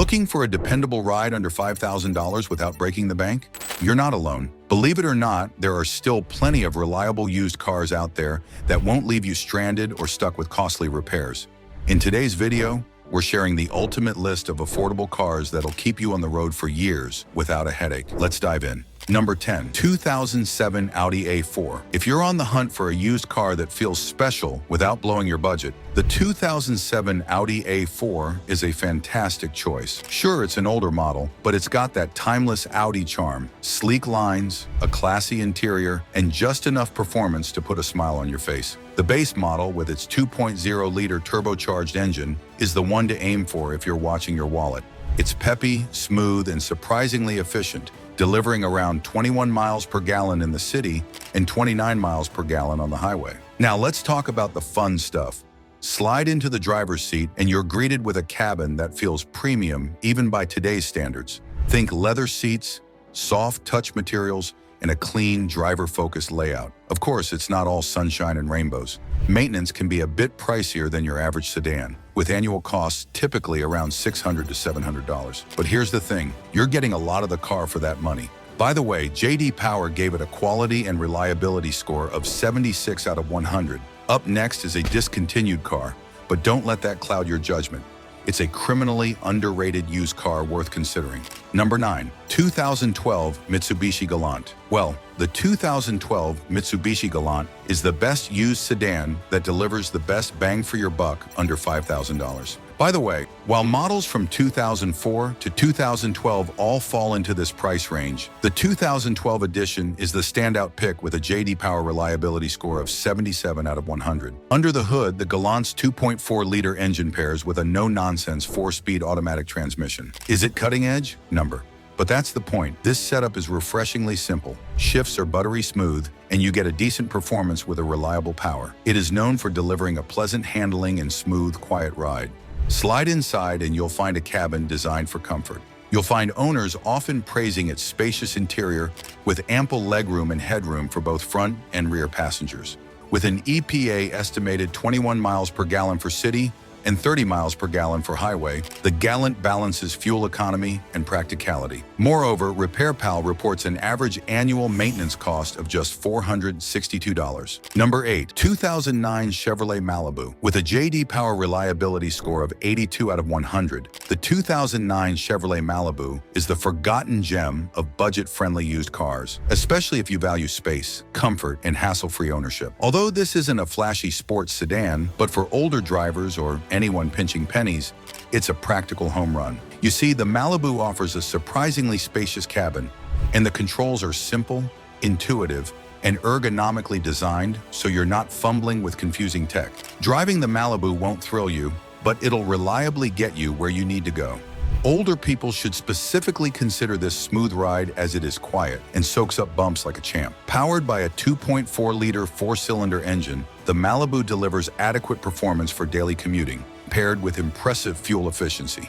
Looking for a dependable ride under $5,000 without breaking the bank? You're not alone. Believe it or not, there are still plenty of reliable used cars out there that won't leave you stranded or stuck with costly repairs. In today's video, we're sharing the ultimate list of affordable cars that'll keep you on the road for years without a headache. Let's dive in. Number 10, 2007 Audi A4. If you're on the hunt for a used car that feels special without blowing your budget, the 2007 Audi A4 is a fantastic choice. Sure, it's an older model, but it's got that timeless Audi charm, sleek lines, a classy interior, and just enough performance to put a smile on your face. The base model, with its 2.0-liter turbocharged engine, is the one to aim for if you're watching your wallet. It's peppy, smooth, and surprisingly efficient, delivering around 21 miles per gallon in the city and 29 miles per gallon on the highway. Now let's talk about the fun stuff. Slide into the driver's seat and you're greeted with a cabin that feels premium even by today's standards. Think leather seats, soft touch materials, and a clean, driver-focused layout. Of course, it's not all sunshine and rainbows. Maintenance can be a bit pricier than your average sedan, with annual costs typically around $600 to $700. But here's the thing, you're getting a lot of the car for that money. By the way, J.D. Power gave it a quality and reliability score of 76 out of 100. Up next is a discontinued car, but don't let that cloud your judgment. It's a criminally underrated used car worth considering. Number 9, 2012 Mitsubishi Galant. Well, the 2012 Mitsubishi Galant is the best used sedan that delivers the best bang for your buck under $5,000. By the way, while models from 2004 to 2012 all fall into this price range, the 2012 edition is the standout pick with a J.D. Power reliability score of 77 out of 100. Under the hood, the Galant's 2.4-liter engine pairs with a no-nonsense 4-speed automatic transmission. Is it cutting edge? Number. But that's the point. This setup is refreshingly simple. Shifts are buttery smooth, and you get a decent performance with a reliable power. It is known for delivering a pleasant handling and smooth, quiet ride. Slide inside and you'll find a cabin designed for comfort. You'll find owners often praising its spacious interior with ample legroom and headroom for both front and rear passengers. With an EPA estimated 21 miles per gallon for city and 30 miles per gallon for highway, the Galant balances fuel economy and practicality. Moreover, RepairPal reports an average annual maintenance cost of just $462. Number 8, 2009 Chevrolet Malibu. With a J.D. Power reliability score of 82 out of 100, the 2009 Chevrolet Malibu is the forgotten gem of budget-friendly used cars, especially if you value space, comfort, and hassle-free ownership. Although this isn't a flashy sports sedan, but for older drivers or anyone pinching pennies, it's a practical home run. You see, the Malibu offers a surprisingly spacious cabin, and the controls are simple, intuitive, and ergonomically designed so you're not fumbling with confusing tech. Driving the Malibu won't thrill you, but it'll reliably get you where you need to go. Older people should specifically consider this smooth ride as it is quiet and soaks up bumps like a champ. Powered by a 2.4-liter 4-cylinder engine, the Malibu delivers adequate performance for daily commuting, paired with impressive fuel efficiency.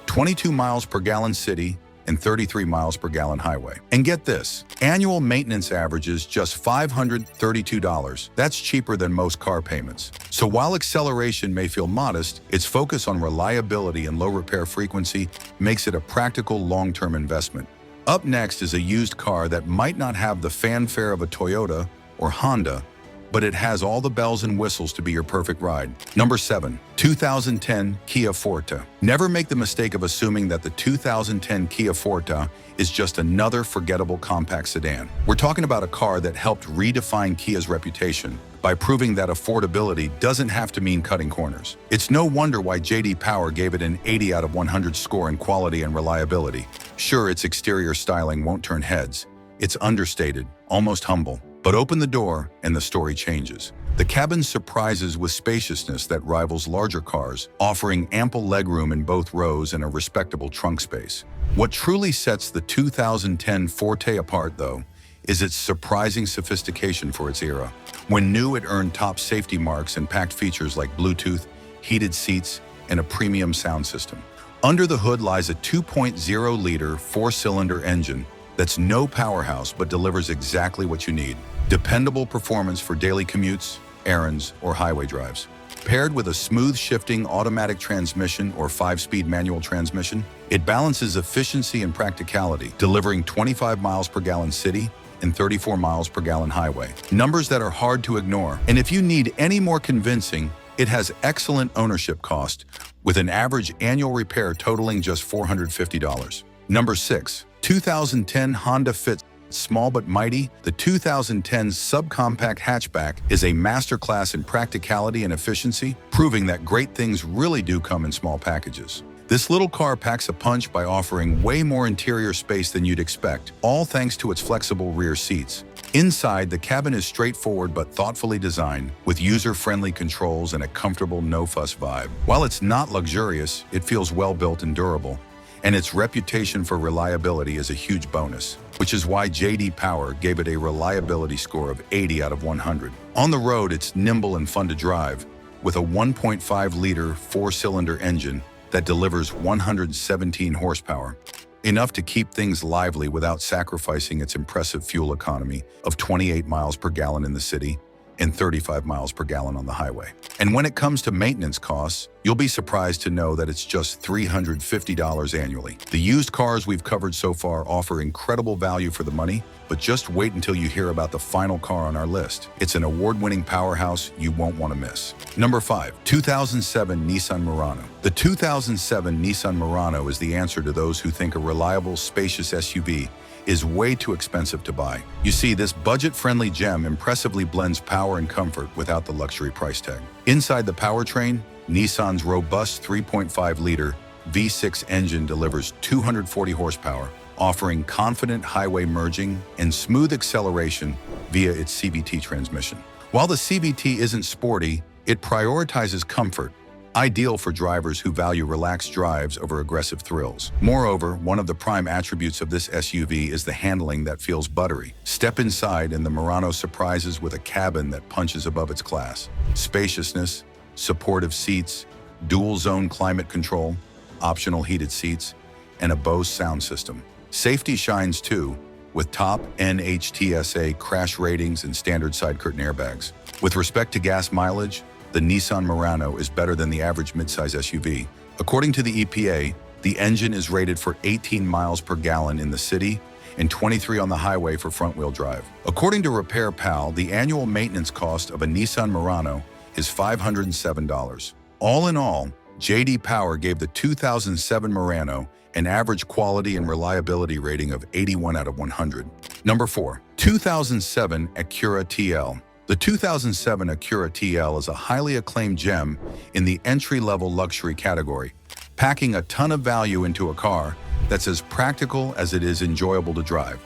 22 miles per gallon city and 33 miles per gallon highway. And get this, annual maintenance averages just $532. That's cheaper than most car payments. So while acceleration may feel modest, its focus on reliability and low repair frequency makes it a practical long-term investment. Up next is a used car that might not have the fanfare of a Toyota or Honda, but it has all the bells and whistles to be your perfect ride. Number 7, 2010 Kia Forte. Never make the mistake of assuming that the 2010 Kia Forte is just another forgettable compact sedan. We're talking about a car that helped redefine Kia's reputation by proving that affordability doesn't have to mean cutting corners. It's no wonder why J.D. Power gave it an 80 out of 100 score in quality and reliability. Sure, its exterior styling won't turn heads. It's understated, almost humble. But open the door and the story changes. The cabin surprises with spaciousness that rivals larger cars, offering ample legroom in both rows and a respectable trunk space. What truly sets the 2010 Forte apart, though, is its surprising sophistication for its era. When new, it earned top safety marks and packed features like Bluetooth, heated seats, and a premium sound system. Under the hood lies a 2.0-liter 4-cylinder engine that's no powerhouse but delivers exactly what you need. Dependable performance for daily commutes, errands, or highway drives. Paired with a smooth shifting automatic transmission or 5-speed manual transmission, it balances efficiency and practicality, delivering 25 miles per gallon city and 34 miles per gallon highway. Numbers that are hard to ignore. And if you need any more convincing, it has excellent ownership cost, with an average annual repair totaling just $450. Number 6. 2010 Honda Fit. Small but mighty, the 2010 subcompact hatchback is a masterclass in practicality and efficiency, proving that great things really do come in small packages. This little car packs a punch by offering way more interior space than you'd expect, all thanks to its flexible rear seats. Inside, the cabin is straightforward but thoughtfully designed, with user-friendly controls and a comfortable no-fuss vibe. While it's not luxurious, it feels well-built and durable, and its reputation for reliability is a huge bonus, which is why J.D. Power gave it a reliability score of 80 out of 100. On the road, it's nimble and fun to drive, with a 1.5-liter 4-cylinder engine that delivers 117 horsepower, enough to keep things lively without sacrificing its impressive fuel economy of 28 miles per gallon in the city and 35 miles per gallon on the highway. And when it comes to maintenance costs, you'll be surprised to know that it's just $350 annually. The used cars we've covered so far offer incredible value for the money, but just wait until you hear about the final car on our list. It's an award-winning powerhouse you won't want to miss. Number 5. 2007 Nissan Murano. The 2007 Nissan Murano is the answer to those who think a reliable, spacious SUV is way too expensive to buy. You see, this budget-friendly gem impressively blends power and comfort without the luxury price tag. Inside the powertrain, Nissan's robust 3.5-liter V6 engine delivers 240 horsepower, offering confident highway merging and smooth acceleration via its CVT transmission. While the CVT isn't sporty, it prioritizes comfort, ideal for drivers who value relaxed drives over aggressive thrills. Moreover, one of the prime attributes of this SUV is the handling that feels buttery. Step inside and the Murano surprises with a cabin that punches above its class. Spaciousness, supportive seats, dual-zone climate control, optional heated seats, and a Bose sound system. Safety shines too, with top NHTSA crash ratings and standard side curtain airbags. With respect to gas mileage, the Nissan Murano is better than the average midsize SUV. According to the EPA, the engine is rated for 18 miles per gallon in the city and 23 on the highway for front-wheel drive. According to Repair Pal, the annual maintenance cost of a Nissan Murano is $507. All in all, J.D. Power gave the 2007 Murano an average quality and reliability rating of 81 out of 100. Number 4. 2007 Acura TL. The 2007 Acura TL is a highly acclaimed gem in the entry-level luxury category, packing a ton of value into a car that's as practical as it is enjoyable to drive.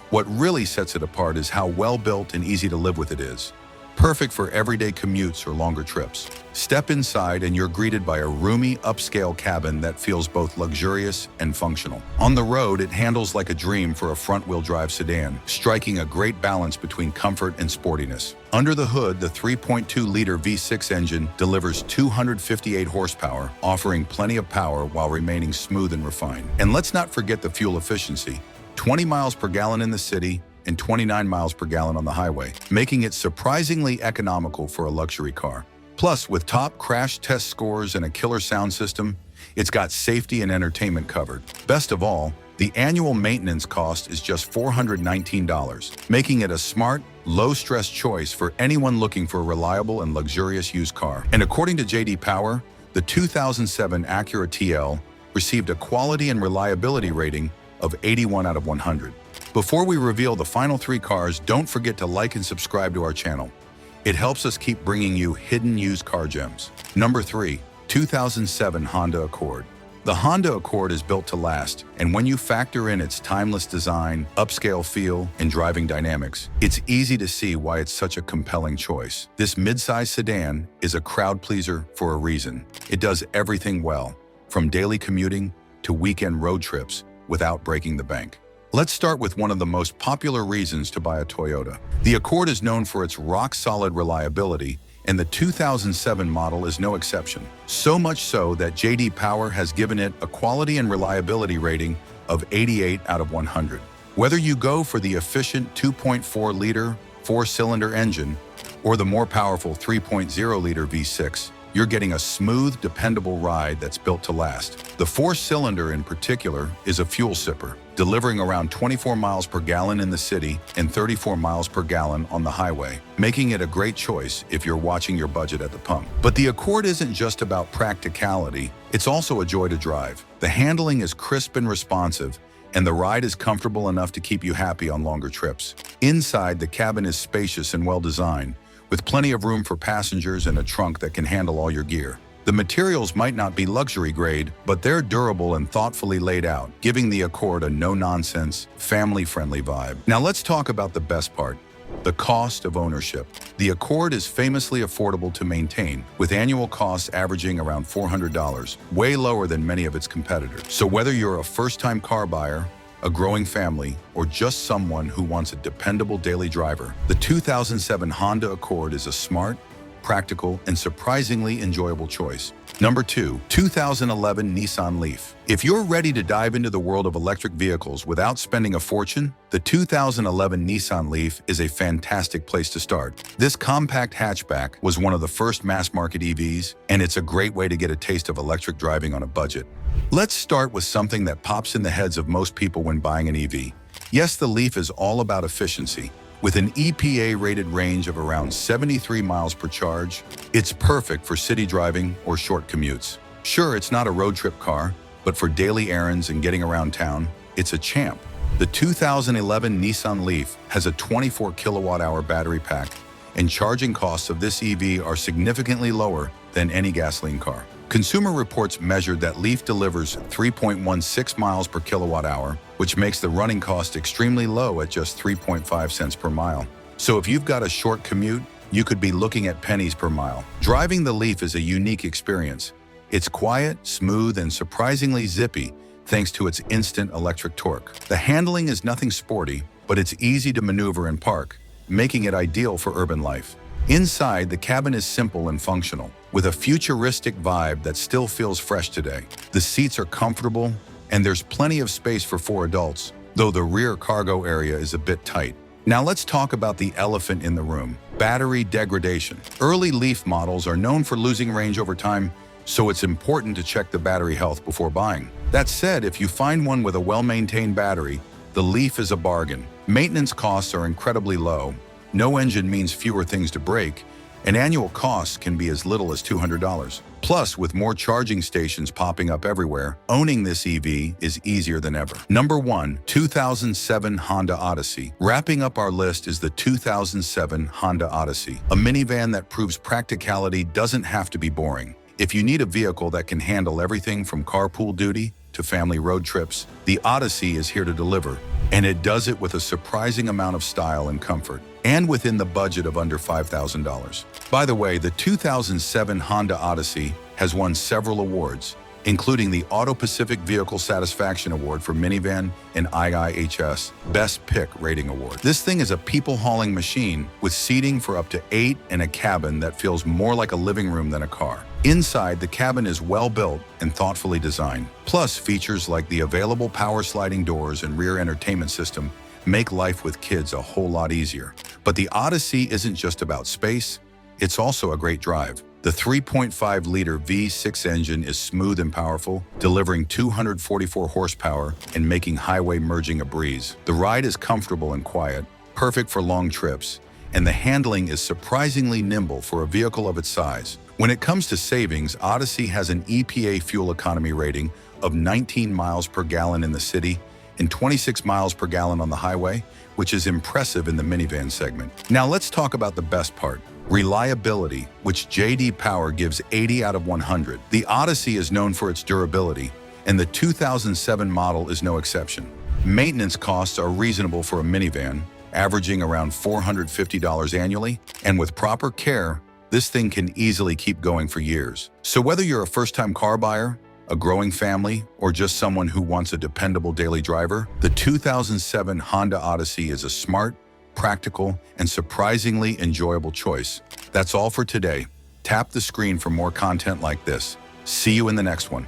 What really sets it apart is how well-built and easy to live with it is, perfect for everyday commutes or longer trips. Step inside and you're greeted by a roomy, upscale cabin that feels both luxurious and functional. On the road, it handles like a dream for a front-wheel drive sedan, striking a great balance between comfort and sportiness. Under the hood, the 3.2-liter V6 engine delivers 258 horsepower, offering plenty of power while remaining smooth and refined. And let's not forget the fuel efficiency: 20 miles per gallon in the city and 29 miles per gallon on the highway, making it surprisingly economical for a luxury car. Plus, with top crash test scores and a killer sound system, it's got safety and entertainment covered. Best of all, the annual maintenance cost is just $419, making it a smart, low-stress choice for anyone looking for a reliable and luxurious used car. And according to J.D. Power, the 2007 Acura TL received a quality and reliability rating of 81 out of 100. Before we reveal the final 3 cars, don't forget to like and subscribe to our channel. It helps us keep bringing you hidden used car gems. Number 3. 2007 Honda Accord. The Honda Accord is built to last, and when you factor in its timeless design, upscale feel, and driving dynamics, it's easy to see why it's such a compelling choice. This midsize sedan is a crowd pleaser for a reason. It does everything well, from daily commuting to weekend road trips, without breaking the bank. Let's start with one of the most popular reasons to buy a Toyota. The Accord is known for its rock-solid reliability, and the 2007 model is no exception. So much so that J.D. Power has given it a quality and reliability rating of 88 out of 100. Whether you go for the efficient 2.4-liter 4-cylinder engine or the more powerful 3.0-liter V6, You're getting a smooth, dependable ride that's built to last. The four-cylinder in particular is a fuel sipper, delivering around 24 miles per gallon in the city and 34 miles per gallon on the highway, making it a great choice if you're watching your budget at the pump. But the Accord isn't just about practicality, it's also a joy to drive. The handling is crisp and responsive, and the ride is comfortable enough to keep you happy on longer trips. Inside, the cabin is spacious and well-designed, with plenty of room for passengers and a trunk that can handle all your gear. The materials might not be luxury grade, but they're durable and thoughtfully laid out, giving the Accord a no-nonsense, family-friendly vibe. Now let's talk about the best part, the cost of ownership. The Accord is famously affordable to maintain, with annual costs averaging around $400, way lower than many of its competitors. So whether you're a first-time car buyer, a growing family, or just someone who wants a dependable daily driver, the 2007 Honda Accord is a smart, practical, and surprisingly enjoyable choice. Number 2, 2011 Nissan Leaf. If you're ready to dive into the world of electric vehicles without spending a fortune, the 2011 Nissan Leaf is a fantastic place to start. This compact hatchback was one of the first mass-market EVs, and it's a great way to get a taste of electric driving on a budget. Let's start with something that pops in the heads of most people when buying an EV. Yes, the Leaf is all about efficiency. With an EPA-rated range of around 73 miles per charge, it's perfect for city driving or short commutes. Sure, it's not a road trip car, but for daily errands and getting around town, it's a champ. The 2011 Nissan Leaf has a 24 kilowatt-hour battery pack, and charging costs of this EV are significantly lower than any gasoline car. Consumer Reports measured that Leaf delivers 3.16 miles per kilowatt-hour, which makes the running cost extremely low at just 3.5 cents per mile. So if you've got a short commute, you could be looking at pennies per mile. Driving the Leaf is a unique experience. It's quiet, smooth, and surprisingly zippy, thanks to its instant electric torque. The handling is nothing sporty, but it's easy to maneuver and park, making it ideal for urban life. Inside, the cabin is simple and functional, with a futuristic vibe that still feels fresh today. The seats are comfortable, and there's plenty of space for 4 adults, though the rear cargo area is a bit tight. Now let's talk about the elephant in the room, battery degradation. Early Leaf models are known for losing range over time, so it's important to check the battery health before buying. That said, if you find one with a well-maintained battery, the Leaf is a bargain. Maintenance costs are incredibly low. No engine means fewer things to break, and annual costs can be as little as $200. Plus, with more charging stations popping up everywhere, owning this EV is easier than ever. Number 1, 2007 Honda Odyssey. Wrapping up our list is the 2007 Honda Odyssey, a minivan that proves practicality doesn't have to be boring. If you need a vehicle that can handle everything from carpool duty to family road trips, the Odyssey is here to deliver, and it does it with a surprising amount of style and comfort, and within the budget of under $5,000. By the way, the 2007 Honda Odyssey has won several awards, including the Auto Pacific Vehicle Satisfaction Award for Minivan and IIHS Best Pick Rating Award. This thing is a people-hauling machine with seating for up to 8 and a cabin that feels more like a living room than a car. Inside, the cabin is well-built and thoughtfully designed. Plus, features like the available power sliding doors and rear entertainment system make life with kids a whole lot easier. But the Odyssey isn't just about space, it's also a great drive. The 3.5-liter V6 engine is smooth and powerful, delivering 244 horsepower and making highway merging a breeze. The ride is comfortable and quiet, perfect for long trips, and the handling is surprisingly nimble for a vehicle of its size. When it comes to savings, Odyssey has an EPA fuel economy rating of 19 miles per gallon in the city and 26 miles per gallon on the highway, which is impressive in the minivan segment. Now let's talk about the best part, reliability, which J.D. Power gives 80 out of 100. The Odyssey is known for its durability, and the 2007 model is no exception. Maintenance costs are reasonable for a minivan, averaging around $450 annually, and with proper care, this thing can easily keep going for years. So whether you're a first-time car buyer, a growing family, or just someone who wants a dependable daily driver, the 2007 Honda Odyssey is a smart, practical, and surprisingly enjoyable choice. That's all for today. Tap the screen for more content like this. See you in the next one.